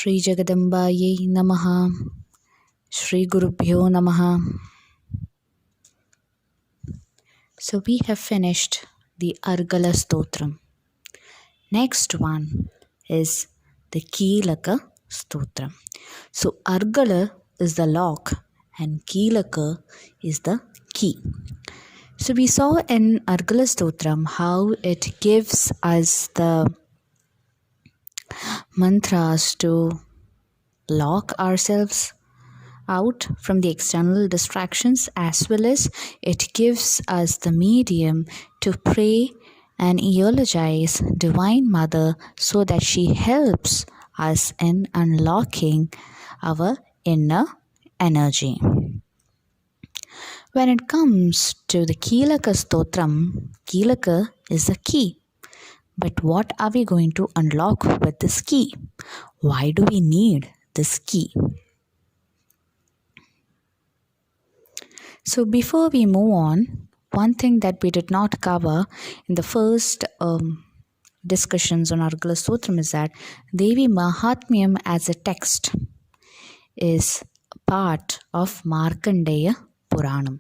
Shri Jagadambaye Namaha. Shri Gurubhyo Namaha. So we have finished the Argala Stotram. Next one is the Keelaka Stotram. So Argala is the lock and Keelaka is the key. So we saw in Argala Stotram how it gives us the mantras to lock ourselves out from the external distractions, as well as it gives us the medium to pray and eulogize Divine Mother so that she helps us in unlocking our inner energy. When it comes to the Keelaka Stotram, Keelaka is the key. But what are we going to unlock with this key? Why do we need this key? So before we move on, one thing that we did not cover in the first discussions on Argala Stotram is that Devi Mahatmyam as a text is part of Markandeya Puranam.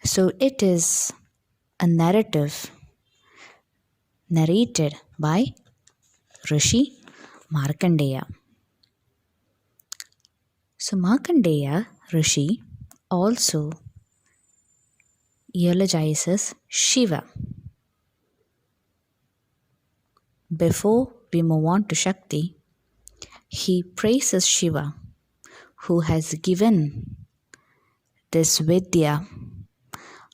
So it is a narrative narrated by Rishi Markandeya. So Markandeya Rishi also eulogizes Shiva. Before we move on to Shakti, he praises Shiva, who has given this Vidya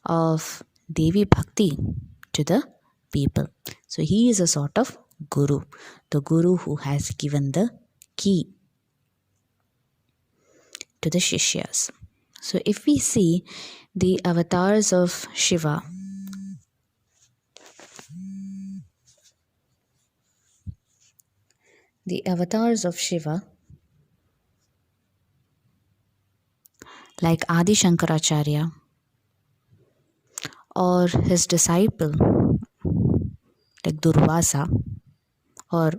of Devi Bhakti to the people. So he is a sort of guru, the guru who has given the key to the Shishyas. So if we see the avatars of Shiva, like Adi Shankaracharya or his disciple like Durvasa, or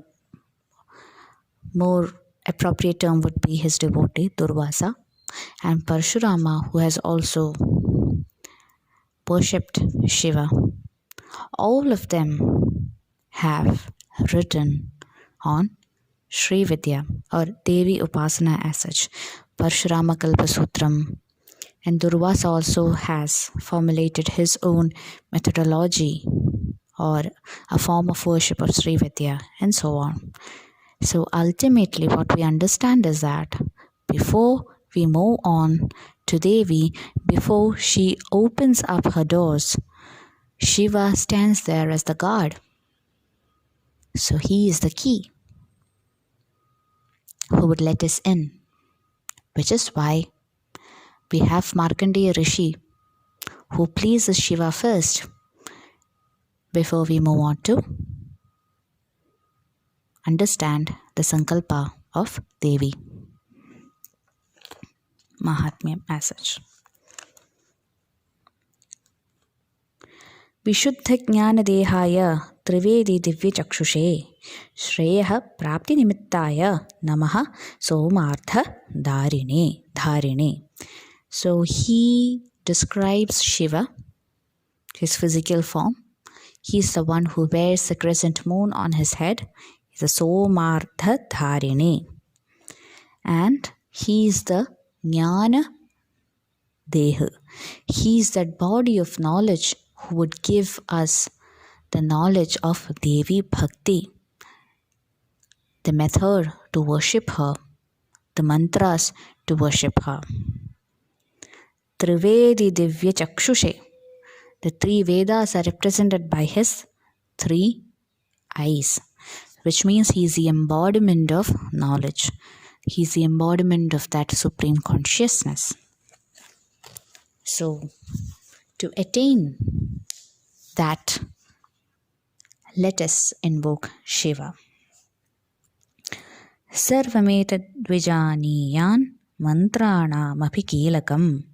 more appropriate term would be his devotee Durvasa, and Parshurama, who has also worshipped Shiva. All of them have written on Sri Vidya or Devi Upasana as such. Parshurama Kalpasutram, and Durvasa also has formulated his own methodology or a form of worship of Sri Vidya, and so on. So ultimately what we understand is that before we move on to Devi, before she opens up her doors, Shiva stands there as the guard. So he is the key who would let us in, which is why we have Markandeya Rishi, who pleases Shiva first before we move on to understand the Sankalpa of Devi Mahatmyam as such. Vishuddha Jnana Dehaya Trivedi Divya Chakshushe Shreyaha Prapti Nimittaya Namaha Somartha Dharine. So he describes Shiva, his physical form. He is the one who wears the crescent moon on his head. He is the Somartha Dharine. And he is the Jnana Deha. He is that body of knowledge who would give us the knowledge of Devi Bhakti, the method to worship her, the mantras to worship her. Trivedi Divya Chakshushe. The three Vedas are represented by his three eyes, which means he is the embodiment of knowledge. He is the embodiment of that supreme consciousness. So, to attain that, let us invoke Shiva. Sarvametad Dvijaniyan Mantranamapi Keelakam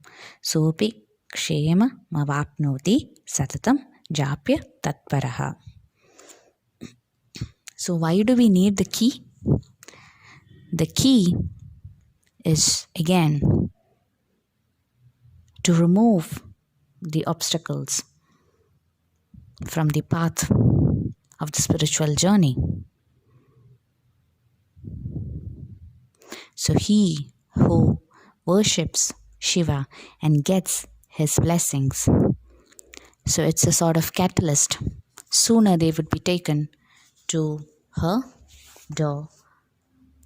Sopi Kshema Mavapnoti Satatam Japya Tatparaha. So why do we need the key? The key is again to remove the obstacles from the path of the spiritual journey. So he who worships Shiva and gets his blessings, so it's a sort of catalyst. Sooner they would be taken to her door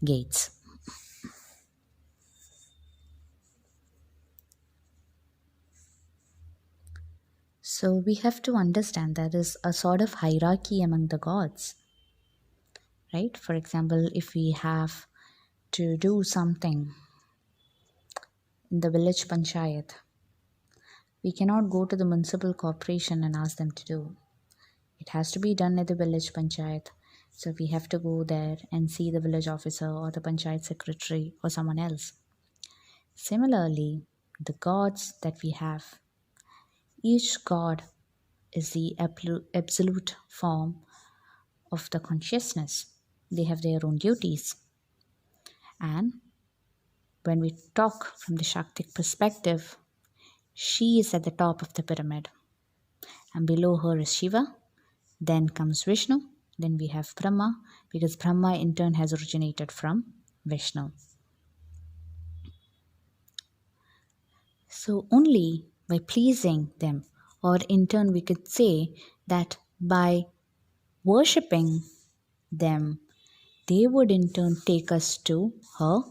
gates. So we have to understand there is a sort of hierarchy among the gods, right? For example, if we have to do something in the village panchayat, we cannot go to the municipal corporation and ask them to do. It has to be done at the village panchayat. So we have to go there and see the village officer or the panchayat secretary or someone else. Similarly, the gods that we have, each god is the absolute form of the consciousness. They have their own duties. And when we talk from the Shaktic perspective, she is at the top of the pyramid. And below her is Shiva. Then comes Vishnu. Then we have Brahma, because Brahma in turn has originated from Vishnu. So only by pleasing them, or in turn we could say that by worshipping them, they would in turn take us to her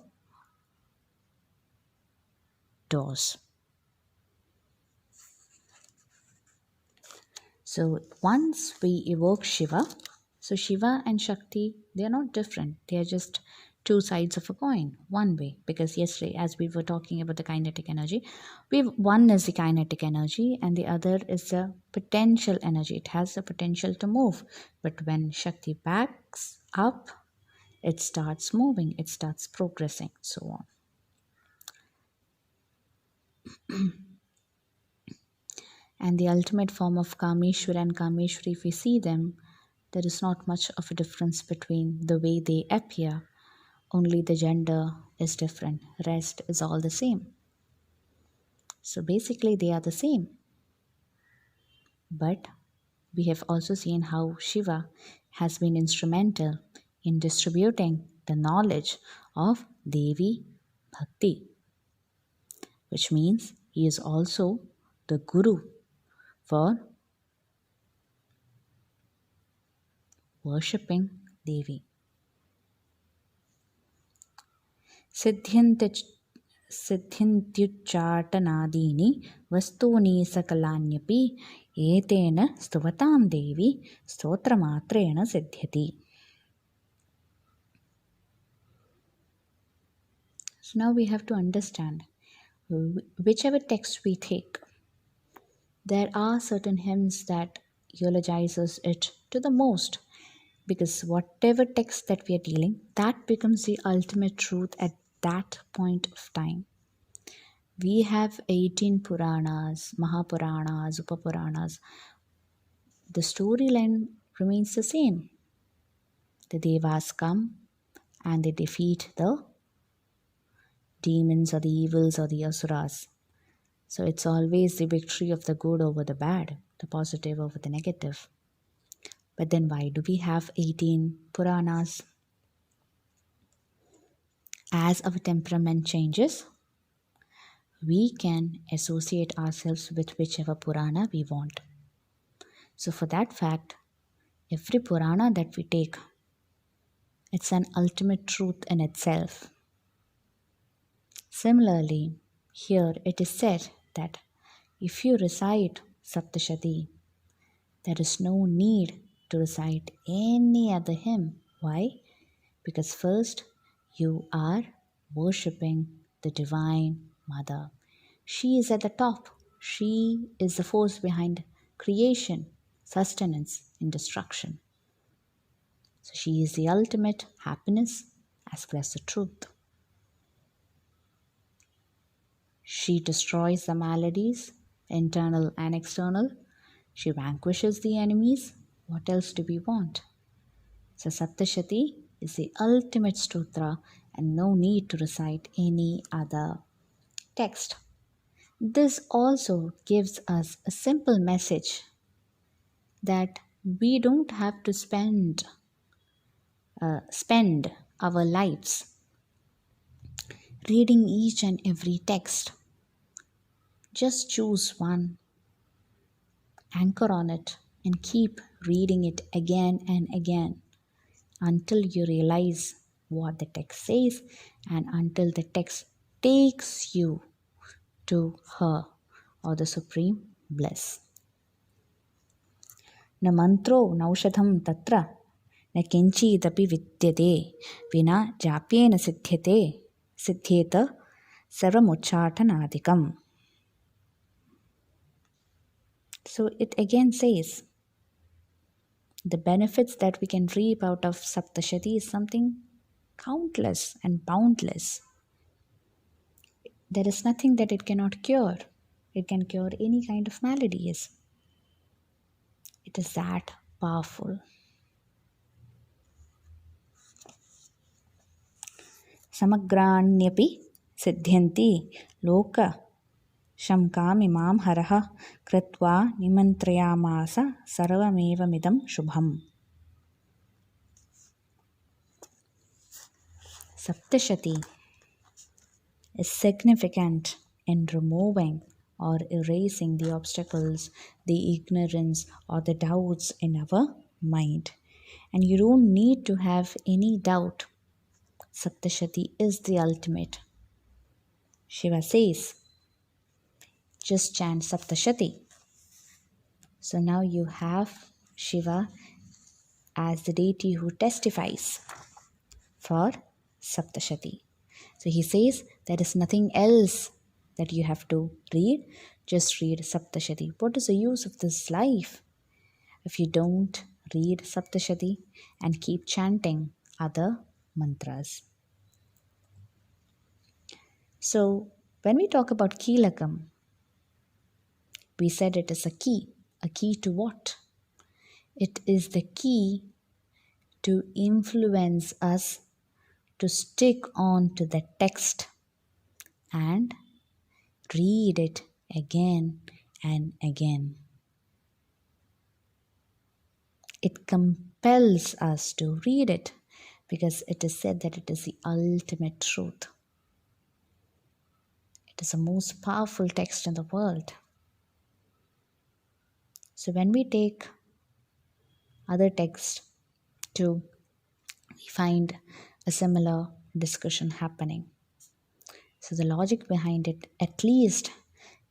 doors. So once we evoke Shiva, so Shiva and Shakti, they are not different. They are just two sides of a coin, one way. Because yesterday, as we were talking about the kinetic energy, one is the kinetic energy and the other is the potential energy. It has the potential to move. But when Shakti backs up, it starts moving, it starts progressing, so on. And the ultimate form of Kameshwar and Kameshwari, if we see them, there is not much of a difference between the way they appear. Only the gender is different. Rest is all the same. So basically they are the same. But we have also seen how Shiva has been instrumental in distributing the knowledge of Devi Bhakti, which means he is also the guru for worshipping Devi. सिद्ध्यन्त्युच्चाटनादीनि वस्तूनि सकलान्यपि एतेन स्तुवतां देवी स्तोत्रमात्रेण सिद्ध्यति. So now we have to understand, whichever text we take, there are certain hymns that eulogizes it to the most, because whatever text that we are dealing, that becomes the ultimate truth at that point of time. We have 18 Puranas, Mahapuranas, Upapuranas. The storyline remains the same. The Devas come and they defeat the demons or the evils or the asuras. So it's always the victory of the good over the bad, the positive over the negative. But then why do we have 18 Puranas? As our temperament changes, we can associate ourselves with whichever Purana we want. So for that fact, every Purana that we take, it's an ultimate truth in itself. Similarly, here it is said that if you recite Saptashati, there is no need to recite any other hymn. Why? Because first you are worshipping the Divine Mother. She is at the top. She is the force behind creation, sustenance, and destruction. So she is the ultimate happiness as well as the truth. She destroys the maladies, internal and external. She vanquishes the enemies. What else do we want? So Saptashati is the ultimate stotra and no need to recite any other text. This also gives us a simple message that we don't have to spend our lives reading each and every text. Just choose one, anchor on it, and keep reading it again and again until you realize what the text says and until the text takes you to her or the supreme bliss. न मन्त्रो नौषधं तत्र न किञ्चिदपि विद्यते विना जाप्येन सिद्ध्येत सर्वमुच्चाटनादिकम्. So it again says, the benefits that we can reap out of Saptashati is something countless and boundless. There is nothing that it cannot cure. It can cure any kind of maladies. It is that powerful. Samagranyapि siddhyanti loka शंकामिमां हरः कृत्वा निमन्त्रयामास सर्वमेवमिदं शुभम्. Saptashati is significant in removing or erasing the obstacles, the ignorance, or the doubts in our mind. And you don't need to have any doubt. Saptashati is the ultimate. Shiva says, just chant Saptashati. So now you have Shiva as the deity who testifies for Saptashati. So he says there is nothing else that you have to read, just read Saptashati. What is the use of this life if you don't read Saptashati and keep chanting other mantras? So when we talk about Keelakam, we said it is a key. A key to what? It is the key to influence us to stick on to the text and read it again and again. It compels us to read it because it is said that it is the ultimate truth. It is the most powerful text in the world. So when we take other texts too, we find a similar discussion happening. So the logic behind it, at least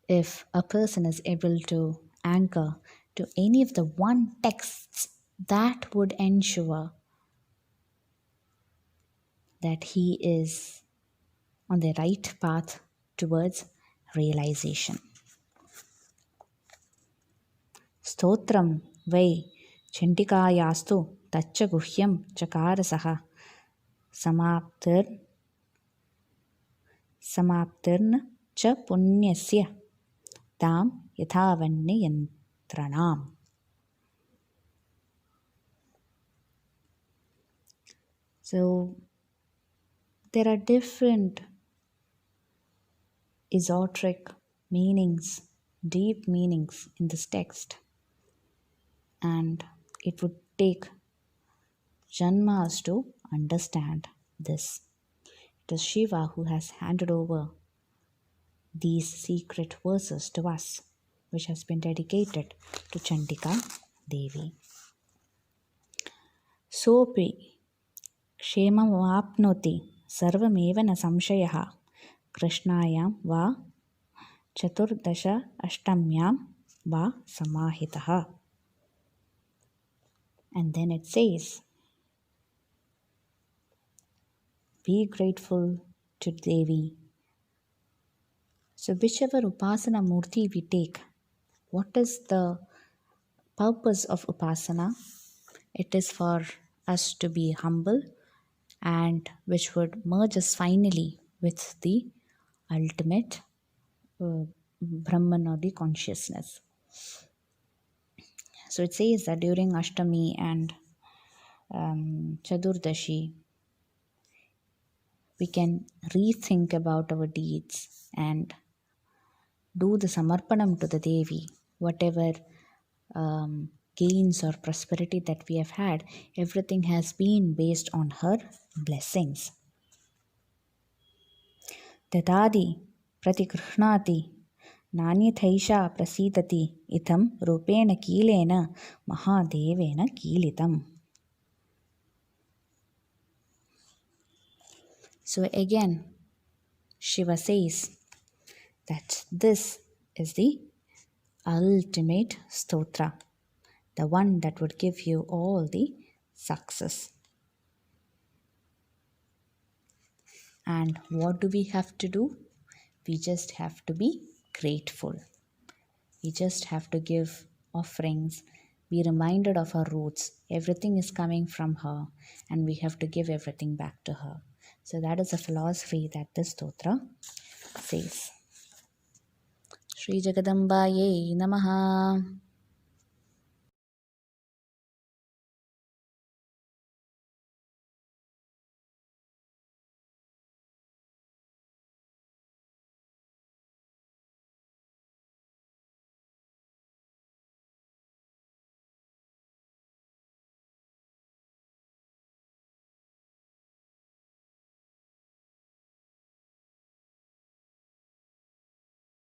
if a person is able to anchor to any of the one texts, that would ensure that he is on the right path towards realization. Stotram vai chandikayastu taccha guhyam chakarasaha samaptirna cha punyasya tam yathavanniyantranam. So there are different esoteric meanings, deep meanings in this text, and it would take janmas to understand this. It is Shiva who has handed over these secret verses to us, which has been dedicated to Chandika Devi. Sopi क्षेममाप्नोति सर्वमेव न संशयः कृष्णायां वा चतुर्दश अष्टम्यां va samahitaha. And then it says, be grateful to Devi. So whichever upasana murti we take, what is the purpose of upasana? It is for us to be humble, and which would merge us finally with the ultimate Brahman or the consciousness. So it says that during Ashtami and Chadurdashi, we can rethink about our deeds and do the samarpanam to the Devi. Whatever gains or prosperity that we have had, everything has been based on her blessings. ददाति प्रतिगृह्णाति नान्यथैषा प्रसीदति इत्थं रूपेण कीलेन महादेवेन कीलितम्. So again, Shiva says that this is the ultimate stotra, the one that would give you all the success. And what do we have to do? We just have to be grateful. We just have to give offerings, be reminded of our roots. Everything is coming from her, and we have to give everything back to her. So that is the philosophy that this stotra says. Shri Jagadambaye Namaha.